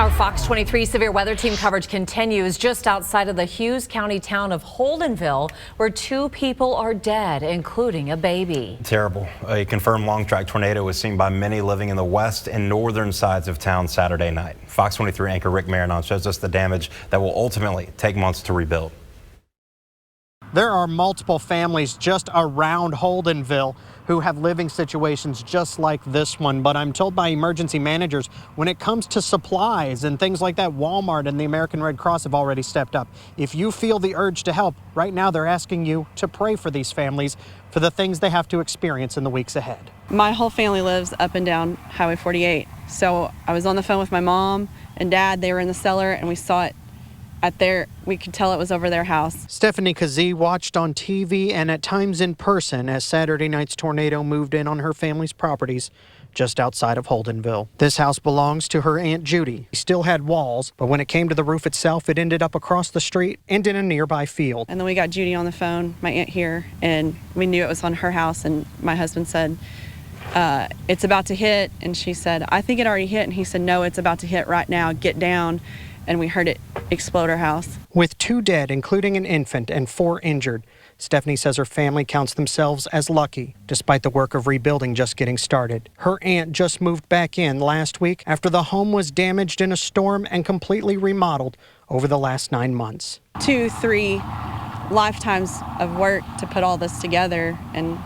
Our Fox 23 severe weather team coverage continues just outside of the Hughes County town of Holdenville, where 2 people are dead, including a baby. Terrible. A confirmed long track tornado was seen by many living in the west and northern sides of town Saturday night. Fox 23 anchor Rick Marinon shows us the damage that will ultimately take months to rebuild. There are multiple families just around Holdenville who have living situations just like this one. But I'm told by emergency managers, when it comes to supplies and things like that, Walmart and the American Red Cross have already stepped up. If you feel the urge to help, right now they're asking you to pray for these families for the things they have to experience in the weeks ahead. My whole family lives up and down Highway 48. So I was on the phone with my mom and dad. They were in the cellar and we saw it we could tell it was over their house. Stephanie Kazee watched on TV and at times in person as Saturday night's tornado moved in on her family's properties just outside of Holdenville. This house belongs to her Aunt Judy. She still had walls, but when it came to the roof itself, it ended up across the street and in a nearby field. And then we got Judy on the phone, my aunt here, and we knew it was on her house, and my husband said, it's about to hit, and she said, I think it already hit, and he said, no, it's about to hit right now, get down. And we heard it explode our house. With 2 dead, including an infant, and 4 injured, Stephanie says her family counts themselves as lucky, despite the work of rebuilding just getting started. Her aunt just moved back in last week after the home was damaged in a storm and completely remodeled over the last 9 months. 2-3 lifetimes of work to put all this together, and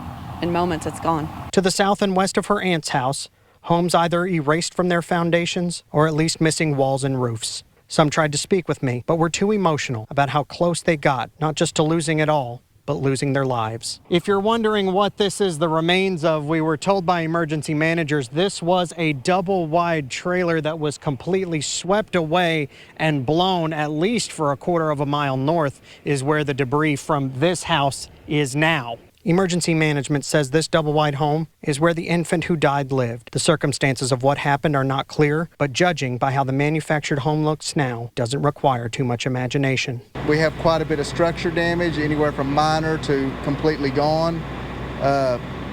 in moments it's gone. To the south and west of her aunt's house, homes either erased from their foundations or at least missing walls and roofs. Some tried to speak with me, but were too emotional about how close they got, not just to losing it all, but losing their lives. If you're wondering what this is the remains of, we were told by emergency managers this was a double-wide trailer that was completely swept away and blown at least for a quarter of a mile north is where the debris from this house is now. Emergency management says this double-wide home is where the infant who died lived. The circumstances of what happened are not clear, but judging by how the manufactured home looks now doesn't require too much imagination. We have quite a bit of structure damage, anywhere from minor to completely gone.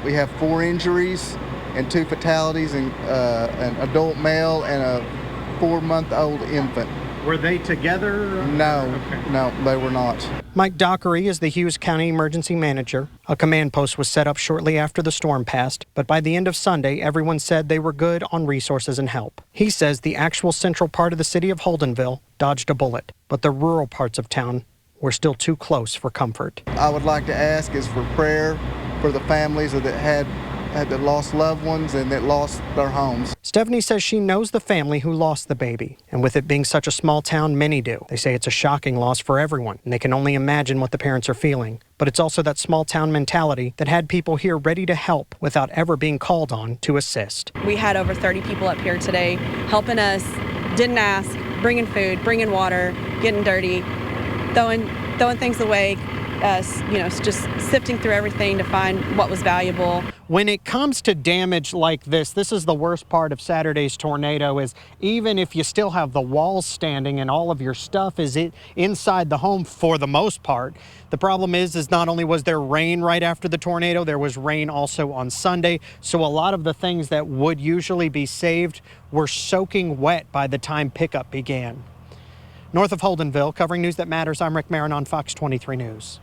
We have 4 injuries and 2 fatalities, and an adult male and a 4-month-old infant. Were they together? No, okay. No, they were not. Mike Dockery is the Hughes County Emergency Manager. A command post was set up shortly after the storm passed, but by the end of Sunday, everyone said they were good on resources and help. He says the actual central part of the city of Holdenville dodged a bullet, but the rural parts of town were still too close for comfort. I would like to ask is for prayer for the families that had lost loved ones and that lost their homes. Stephanie says she knows the family who lost the baby, and with it being such a small town, many do. They say it's a shocking loss for everyone, and they can only imagine what the parents are feeling. But it's also that small town mentality that had people here ready to help without ever being called on to assist. We had over 30 people up here today helping us, didn't ask, bringing food, bringing water, getting dirty, throwing things away, just sifting through everything to find what was valuable. When it comes to damage like this is the worst part of Saturday's tornado, is even if you still have the walls standing and all of your stuff is inside the home for the most part, the problem is not only was there rain right after the tornado, there was rain also on Sunday. So a lot of the things that would usually be saved were soaking wet by the time pickup began. North of Holdenville, covering news that matters, I'm Rick Marinon, Fox 23 News.